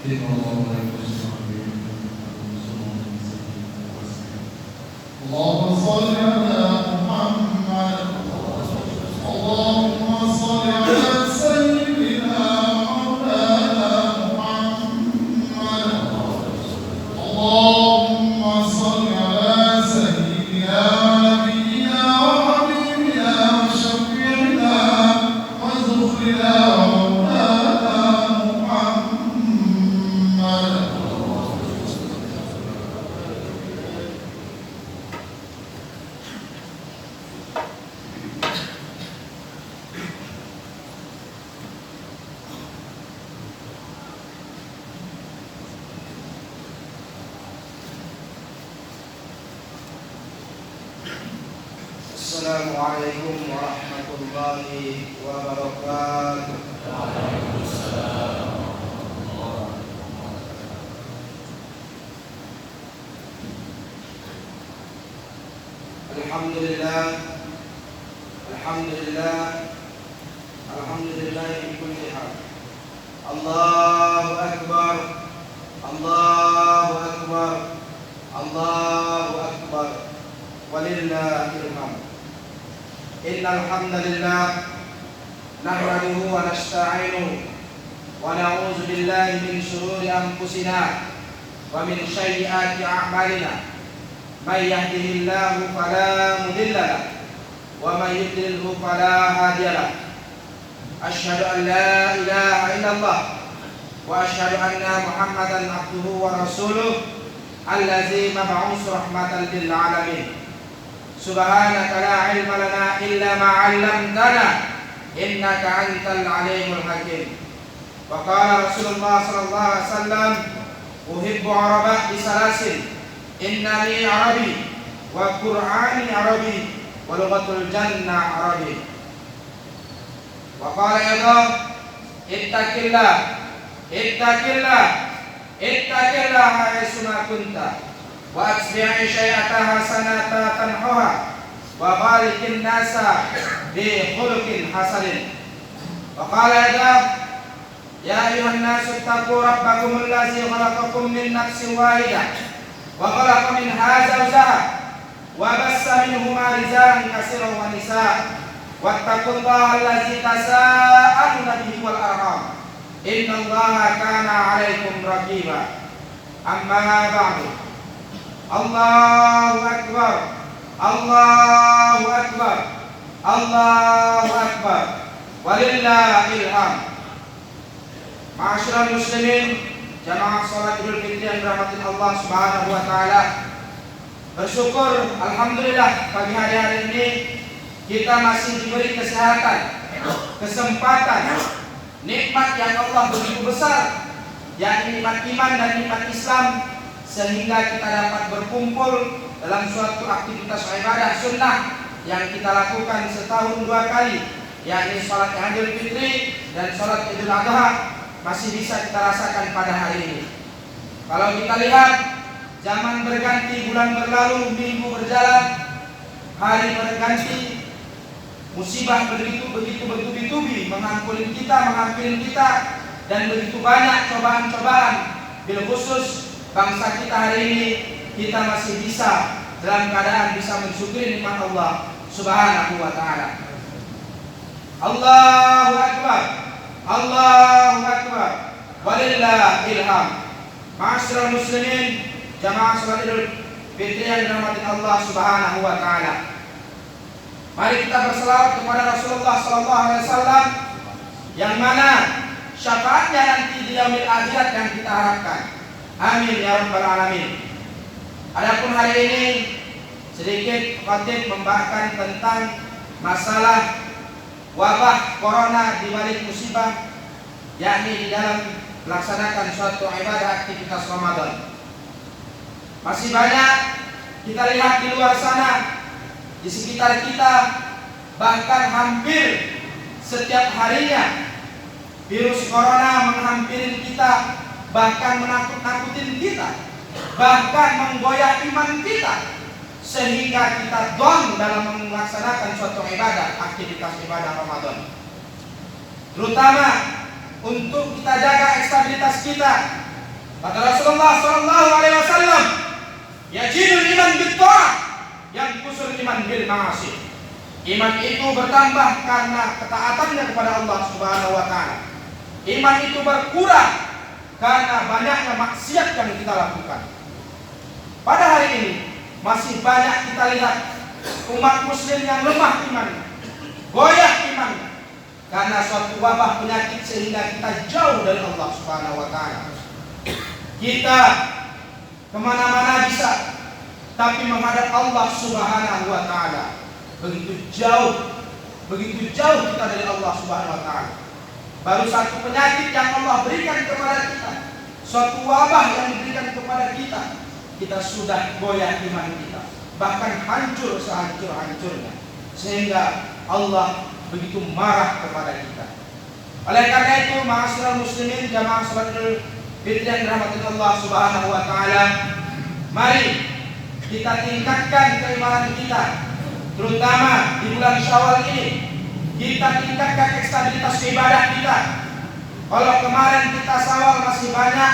اللهم صل على محمد. اللهم صل على سيدنا مولانا محمد. اللهم صل على سيدنا نبينا وحبيبنا وشفيعنا وزخرنا مولانا محمد. Assalamualaikum warahmatullahi wabarakatuh. Alhamdulillah, alhamdulillah, alhamdulillah bi kulli hal. Allahu akbar, Allahu akbar, Allahu akbar. Walillahil hamd. Innal hamdalillah nahmaduhu wa nasta'inuhu wa na'udzu billahi min shururi anfusina wa min sayyiati a'malina. May yahdihillahu fala mudilla lahu wa may yudlilhu fala hadiya lahu. Asyhadu an la ilaha illallah wa asyhadu anna Muhammadan abduhu wa rasuluh allazi mab'us rahmatan lil alamin. Subhanaka la ilma lana illa ma 'allamtana innaka antal alimul hakim. Wa qala Rasulullah sallallahu alaihi wasallam, uhibbu araba bi salasin, innani arabi wa qur'ani arabi wa lughatul jannah arabi. Wa qala ya ittaqillah, ittaqillah, ittaqillah haitsuma kunta. Wa asbi'i syai'ata hasanata tanhuha wa balikin nasa bi khuluqin hasanin. Wa qala ya ayuhan nasu taqu rabbakumul ladzi khalaqakum min nafsin wahidah wa khalaqa minha zawjaha wa bassa minhuma rijalan katsiran wa nisaa wattaqullaha alladzi tasaaluna bihi wal arham innallaha kana 'alaikum raqiba. Amma ba'du. Allahu akbar, Allahu akbar, Allahu akbar. Walillahil hamd. Ma'asyiral muslimin, jamaah salat Idul Fitri yang dirahmati Allah Subhanahu wa taala. Bersyukur alhamdulillah pagi hari ini kita masih diberi kesehatan, kesempatan, nikmat yang Allah begitu besar, yakni nikmat iman dan nikmat Islam, sehingga kita dapat berkumpul dalam suatu aktivitas ibadah sunnah yang kita lakukan setahun 2 kali, yakni salat Idul Fitri dan salat Idul Adha, masih bisa kita rasakan pada hari ini. Kalau kita lihat, zaman berganti, bulan berlalu, minggu berjalan, hari berganti, musibah begitu bertubi-tubi menghampiri kita, dan begitu banyak cobaan-cobaan. Bil khusus bangsa kita hari ini, kita masih bisa dalam keadaan bisa mensyukuri nikmat Allah Subhanahu wa taala. Allahu akbar, Allahu akbar. Walillahil hamd. Ma'asyiral muslimin, jamaah salat Idul Fitri yang dirahmati Allah Subhanahu wa taala. Mari kita berselawat kepada Rasulullah sallallahu alaihi wasallam yang mana syafaatnya nanti di yaumil akhirat yang kita harapkan. Amin ya rabbal alamin. Adapun hari ini sedikit khatib membahas tentang masalah wabah corona di balik musibah, yakni di dalam melaksanakan suatu ibadah aktivitas Ramadan. Masih banyak kita lihat di luar sana, di sekitar kita, bahkan hampir setiap harinya virus corona menghampiri kita, bahkan menakut-nakutin kita, bahkan menggoyah iman kita, sehingga kita down dalam melaksanakan suatu ibadah, aktivitas ibadah Ramadan. Terutama untuk kita jaga stabilitas kita, Kata Rasulullah sallallahu alaihi wasallam, "Yajidul iman bit-ta'ah, yanqusul iman bil ma'asi." Iman itu bertambah karena ketaatannya kepada Allah Subhanahu wa taala. Iman itu berkurang karena banyaknya maksiat yang kita lakukan. Pada hari ini masih banyak kita lihat umat muslim yang lemah imannya, goyah imannya karena suatu wabah penyakit sehingga kita jauh dari Allah Subhanahu wa taala. Kita kemana-mana bisa, tapi menghadap Allah Subhanahu wa taala begitu jauh kita dari Allah Subhanahu wa taala. Baru satu penyakit yang Allah berikan kepada kita, suatu wabah yang diberikan kepada kita sudah goyah iman kita, bahkan hancur sehancur-hancurnya, sehingga Allah begitu marah kepada kita. Oleh karena itu, ma'asyiral muslimin jamaah salat Idul Fitri yang dirahmati Allah Subhanahu wa taala, mari kita tingkatkan keimanan kita. Terutama di bulan Syawal ini, kita tingkatkan stabilitas ibadah kita. Kalau kemarin kita Syawal masih banyak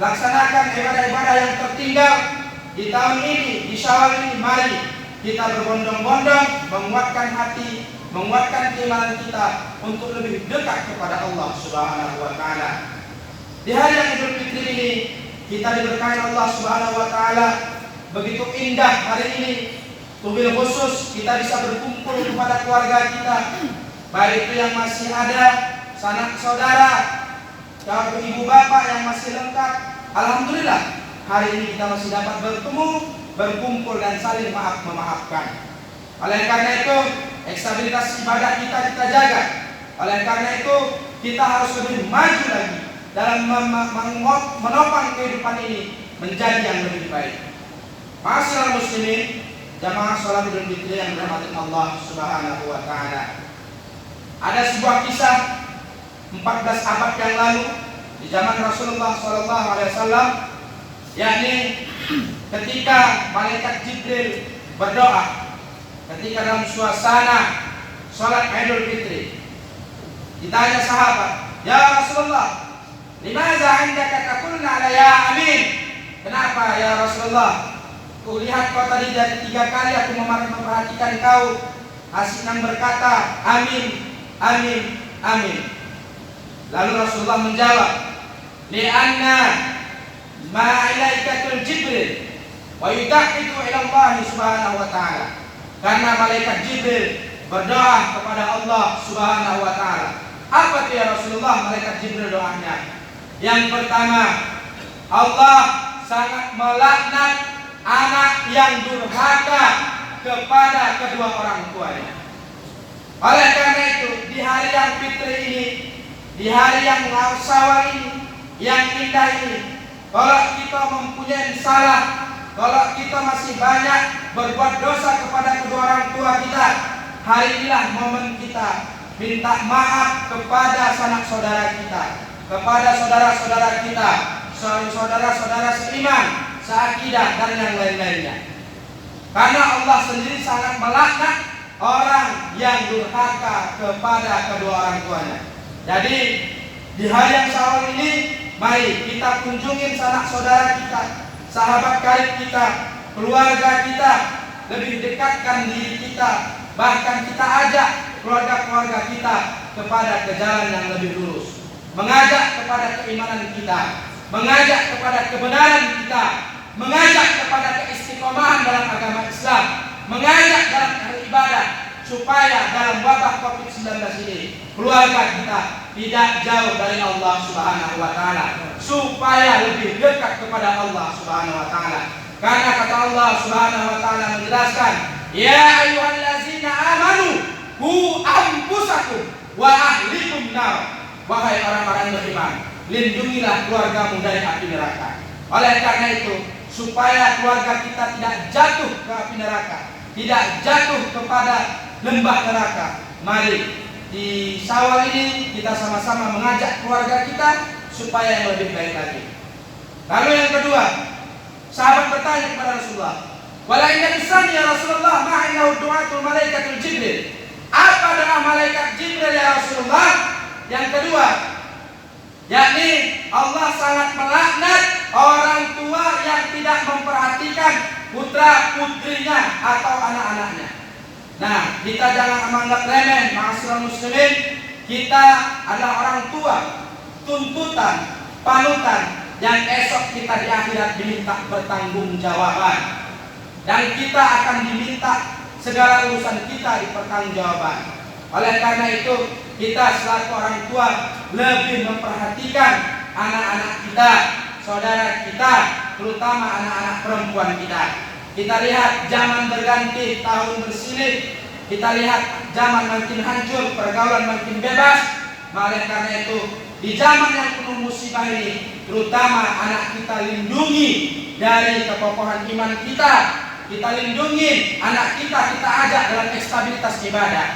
laksanakan ibadah-ibadah yang tertinggal, di tahun ini, di Syawal ini, mari kita berbondong-bondong menguatkan hati, menguatkan keimanan kita untuk lebih dekat kepada Allah Subhanahu wa taala. Di hari yang Idul Fitri ini, kita diberkahi Allah Subhanahu wa taala. Begitu indah hari ini. Wabil khusus kita bisa berkumpul kepada keluarga kita, baik itu yang masih ada, sanak saudara, kalau ibu bapak yang masih lengkap. Alhamdulillah hari ini kita masih dapat bertemu, berkumpul dan saling memaafkan. Oleh karena itu stabilitas ibadah kita jaga. Oleh karena itu kita harus lebih maju lagi dalam menopang kehidupan ini menjadi yang lebih baik. Ma'asyiral muslimin jamaah salat Idul Fitri yang dirahmati Allah Subhanahu wa taala. Ada sebuah kisah 14 abad yang lalu di zaman Rasulullah sallallahu alaihi wasallam, yakni ketika malaikat Jibril berdoa ketika dalam suasana salat Idul Fitri. Ditanya sahabat, "Ya Rasulullah, limaza 'indaka taqulna ala ya amin?" Kenapa ya Rasulullah? Kulihat kau tadi dari 3 kali aku memperhatikan kau asik yang berkata amin, amin, amin. Lalu Rasulullah menjawab, li'anna malaikatul Jibril wa yudahidu ila Allah Subhanahu wa taala. Karena malaikat Jibril berdoa kepada Allah Subhanahu wa taala. Apa itu ya Rasulullah malaikat Jibril doanya? Yang pertama, Allah sangat melaknat anak yang durhaka kepada kedua orang tuanya. Oleh karena itu, di hari yang fitri ini, di hari yang Syawal ini, yang indah ini, kalau kita mempunyai salah, kalau kita masih banyak berbuat dosa kepada kedua orang tua kita, hari inilah momen kita minta maaf kepada sanak saudara kita, kepada saudara-saudara kita, saudara-saudara seiman, seakidah dan yang lain-lainnya. Karena Allah sendiri sangat melaknat orang yang durhaka kepada kedua orang tuanya. Jadi di hari yang Syawal ini, mari kita kunjungin sanak saudara kita, sahabat karib kita, keluarga kita, lebih dekatkan diri kita, bahkan kita ajak keluarga-keluarga kita kepada ke jalan yang lebih lurus, mengajak kepada keimanan kita, mengajak kepada kebenaran kita, mengajak kepada keistiqomahan dalam agama Islam, mengajak dalam beribadah, supaya dalam wabah COVID-19 ini keluarga kita tidak jauh dari Allah Subhanahu wa taala, supaya lebih dekat kepada Allah Subhanahu wa taala. Karena kata Allah Subhanahu wa taala menjelaskan, ya ayyuhallazina amanu qu anfusakum wa ahlikum nar. Wahai orang-orang beriman, lindungilah keluargamu dari api neraka. Oleh karena itu, supaya keluarga kita tidak jatuh ke api neraka, tidak jatuh kepada lembah neraka, mari di Syawal ini kita sama-sama mengajak keluarga kita supaya yang lebih baik lagi. Lalu yang kedua, sahabat bertanya kepada Rasulullah, wala inna insani ya Rasulullah ma'inahu du'atul malaikatul Jibril. Apa doa malaikat Jibril ya Rasulullah? Yang kedua, yakni Allah sangat melaknat bahkan putra putrinya atau anak-anaknya. Nah, kita jangan menganggap remeh, ma'asyiral muslimin. Kita adalah orang tua, tuntutan, panutan yang esok kita di akhirat diminta bertanggungjawaban. Dan kita akan diminta segala urusan kita dipertanggungjawaban. Oleh karena itu, kita selaku orang tua lebih memperhatikan anak-anak kita, saudara kita, terutama anak-anak perempuan kita. Kita lihat zaman berganti, tahun bersilih. Kita lihat zaman makin hancur, pergaulan makin bebas. Oleh karena itu, di zaman yang penuh musibah ini, terutama anak kita lindungi dari kekokohan iman kita. Kita lindungi anak kita ajak dalam stabilitas ibadah.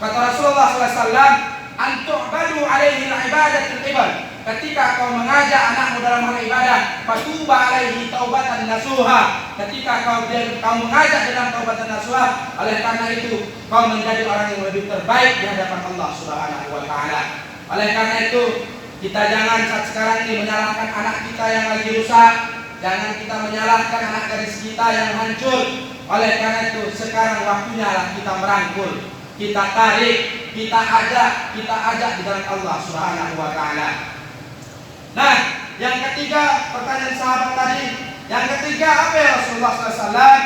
Kata Rasulullah SAW, "Antu'badu alaihi al-ibadatul ibad." Ketika kau mengajak anakmu dalam hal ibadah, fatuba alaihi taubatan nasuha. Ketika kau mengajak dalam taubatan nasuha, oleh karena itu kau menjadi orang yang lebih terbaik di hadapan Allah Subhanahu wa taala. Oleh karena itu, kita jangan saat sekarang ini menyalahkan anak kita yang lagi rusak. Jangan kita menyalahkan anak gadis kita yang hancur. Oleh karena itu, sekarang waktunya lah kita merangkul, kita tarik, kita ajak di dalam Allah Subhanahu wa taala. Nah, yang ketiga, pertanyaan sahabat tadi, yang ketiga apa ya Rasulullah SAW?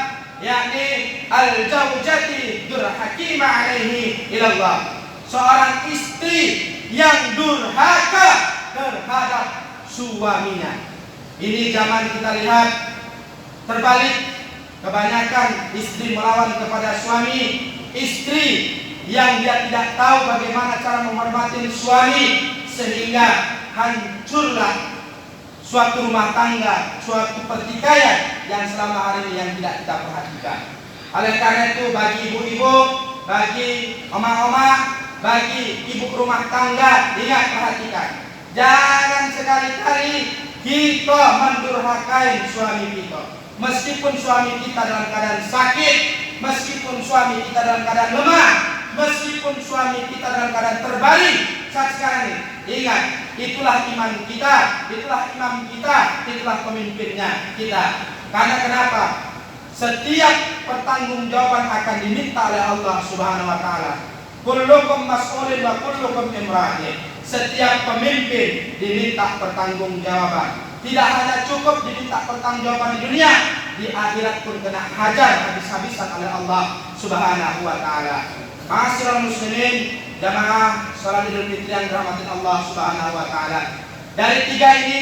Yakni al-zawjati durhakima alaihi ilallah. Seorang istri yang durhaka terhadap suaminya. Ini zaman kita lihat terbalik. Kebanyakan istri melawan kepada suami. Istri yang dia tidak tahu bagaimana cara menghormati suami, sehingga hancurlah suatu rumah tangga, suatu pertikaian yang selama hari ini yang tidak kita perhatikan. Oleh karena itu, bagi ibu-ibu, bagi oma-oma, bagi ibu rumah tangga, ingat, perhatikan. Jangan sekali-kali kita mendurhakai suami kita. Meskipun suami kita dalam keadaan sakit, meskipun suami kita dalam keadaan lemah, meskipun suami kita dalam keadaan terbaring saat sekarang ini, ingat, itulah iman kita, itulah imam kita, itulah pemimpinnya kita. Karena kenapa? Setiap pertanggungjawaban akan diminta oleh Allah Subhanahu wa taala. Kullukum mas'ulun wa kullukum imra'in. Setiap pemimpin diminta pertanggungjawaban. Tidak hanya cukup diminta pertanggungjawaban di dunia, di akhirat pun kena hajar habis-habisan oleh Allah Subhanahu wa taala. Ma'asyiral muslimin, jamaah salat Idul Fitri yang dirahmati Allah Subhanahu wa taala. Dari tiga ini,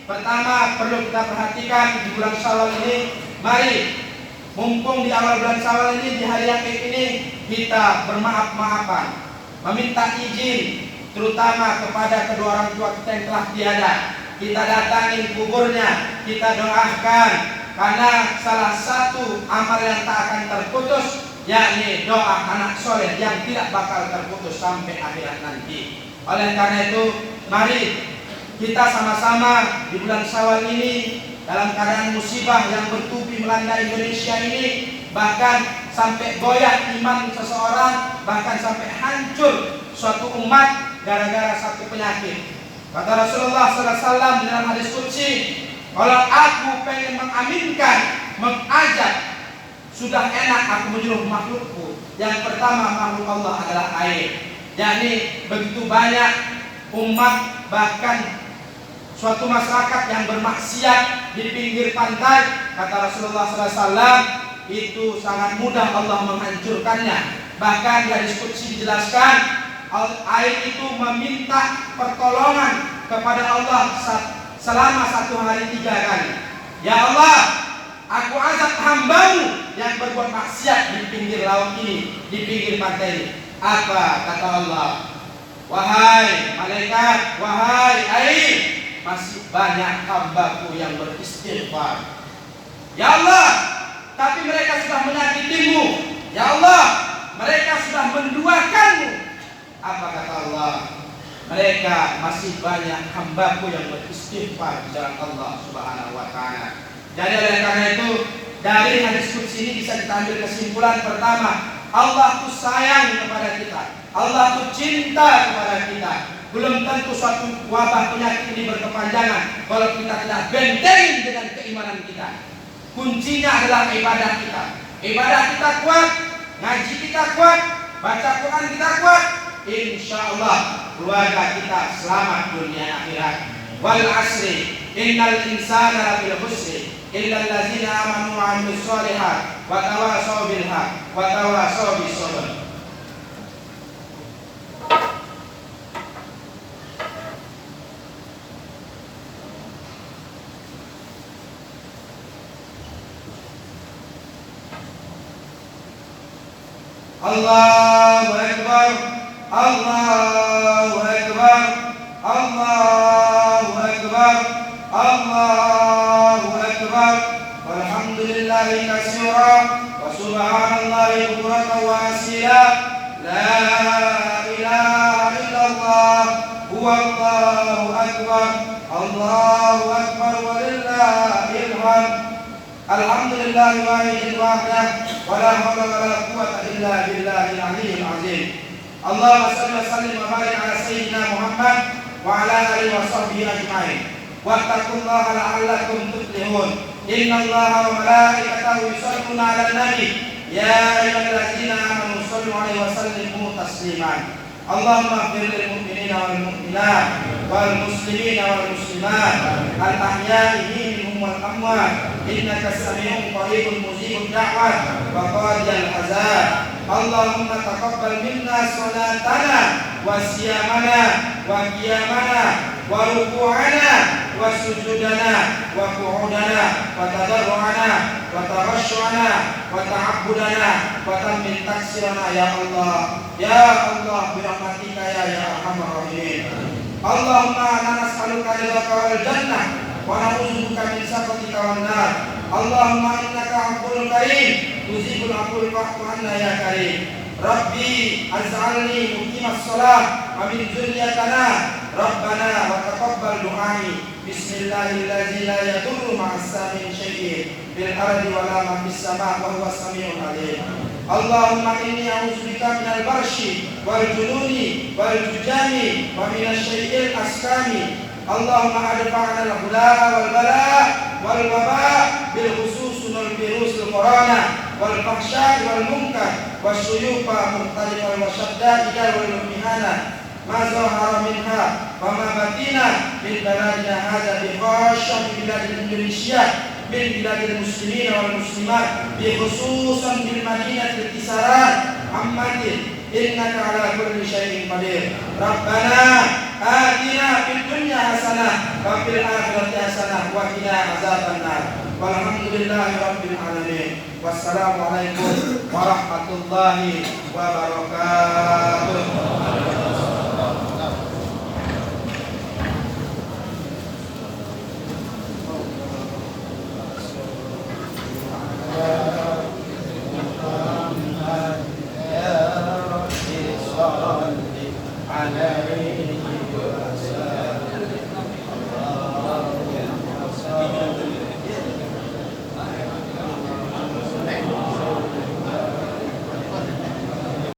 pertama perlu kita perhatikan di bulan Syawal ini, mari mumpung di awal bulan Syawal ini, di hari yang kayak ini, kita bermaaf-maafan, meminta izin terutama kepada kedua orang tua kita yang telah tiada. Kita datangin kuburnya, kita doakan, karena salah satu amal yang tak akan terputus, yakni doa anak soleh yang tidak bakal terputus sampai akhirat nanti. Oleh karena itu, mari kita sama-sama di bulan Syawal ini, dalam keadaan musibah yang bertubi melanda Indonesia ini, bahkan sampai goyah iman seseorang, bahkan sampai hancur suatu umat gara-gara satu penyakit. Kata Rasulullah SAW dalam hadis qudsi, kalau aku pengen mengaminkan, mengajak, sudah enak aku menyuruh makhlukku. Yang pertama makhluk Allah adalah air. Yakni begitu banyak umat, bahkan suatu masyarakat yang bermaksiat di pinggir pantai. Kata Rasulullah SAW, itu sangat mudah Allah menghancurkannya. Bahkan di hadis qudsi dijelaskan, air itu meminta pertolongan kepada Allah selama 1 hari 3 kali. Ya Allah, aku azab hambamu yang berbuat maksiat di pinggir laut ini, di pinggir pantai ini. Apa kata Allah? Wahai malaikat, wahai air, masih banyak hambaku yang beristighfar. Ya Allah, tapi mereka sudah menyakitimu. Ya Allah, mereka sudah menduakanmu. Apa kata Allah? Mereka masih banyak hambaku yang beristighfar di jalan Allah Subhanahu wa taala. Jadi oleh karena itu, dari hadis qudsi ini bisa kita ambil kesimpulan pertama, Allah tuh sayang kepada kita, Allah tuh cinta kepada kita. Belum tentu suatu wabah penyakit ini berkepanjangan kalau kita tidak benteng dengan keimanan kita. Kuncinya adalah ibadah kita. Ibadah kita kuat, ngaji kita kuat, baca Quran kita kuat, insya Allah keluarga kita selamat dunia akhirat. Wal asri innal insana lafi khusri illa allazina amanu wa amilus sholihat wa tawasaw bil haq wa tawasaw bis sabr. Allahu Akbar, Allahu Akbar, Allahu Akbar, Allahu Akbar. Walhamdulillahi katsira wa subhanallahi bukratan wa asila. La ilaha illallah huwallahu akbar. Allahu akbar walillahil hamd. Alhamdulillahi wahidil wahdah wa la hawla wa la quwwata illa billahil aliyyil azim. Allahumma shalli wa sallim wa barik ala sayyidina Muhammad wa ala alihi wa sahbihi ajma'in. Wattaqullaha la'allakum tuflihun. Innallaha wa malaikatahu yusholluna 'alan nabi. Ya ayyuhallazina amanu shallu 'alaihi wa sallimu tasliman. Allahumma ighfir lil mu'minina wal mu'minat wal muslimina wal muslimat al ahya'i minhum wal amwat innaka sami'un qaribun mujibud da'wat wa qadiyal hazan. Allahumma taqabbal minna salatana wa siyamana wa qiyamana wa ruku'ana wa sujudana wa qu'udana wa tadarru'ana wa tarashshu'ana wa ta'abbudana wa tammin taksirana ya Allah. Ya Allah birahmatika ya arhamar rahimin. Allahumma ana nas'aluka ridhaka wal jannah wa na'udzubika min sakhatika wan nar. Allahumma innaka 'afuwwun karim tujibul 'afwa fa'fu 'anna ya karim. Rabbi az'alni muqimas shalah wa min dzurriyyatina Rabbana wa taqabbal du'ai. Bismillahirrahmanirrahim. La yadurru ma'as sami'in syai'un bil ardi wa la ma fis sama' wa huwas sami'ul 'alim. Allahumma inni a'udzubika minal barshi wal jununi wal jujami wa minasy syai'il askami. Allahumma adfa'na al-bala wal bala wal waba bil khusus wal virusil corona wal fahsya wal munkar wasyuyufa mukhtalifan wa syadda'ida wal mihana ma zahara minha wa ma batina min baladina hadza bi khasyah biladil Indonesia min biladil muslimin wal muslimat bi khususan bil madinatil kisaran ammatin innaka ala kulli syai'in qadir. Rabbana atina fid dunya hasanah wa fil akhirati hasanah wa qina azabannar. Walhamdulillahi rabbil alamin. Wassalamu alaikum warahmatullahi wabarakatuh. Amen.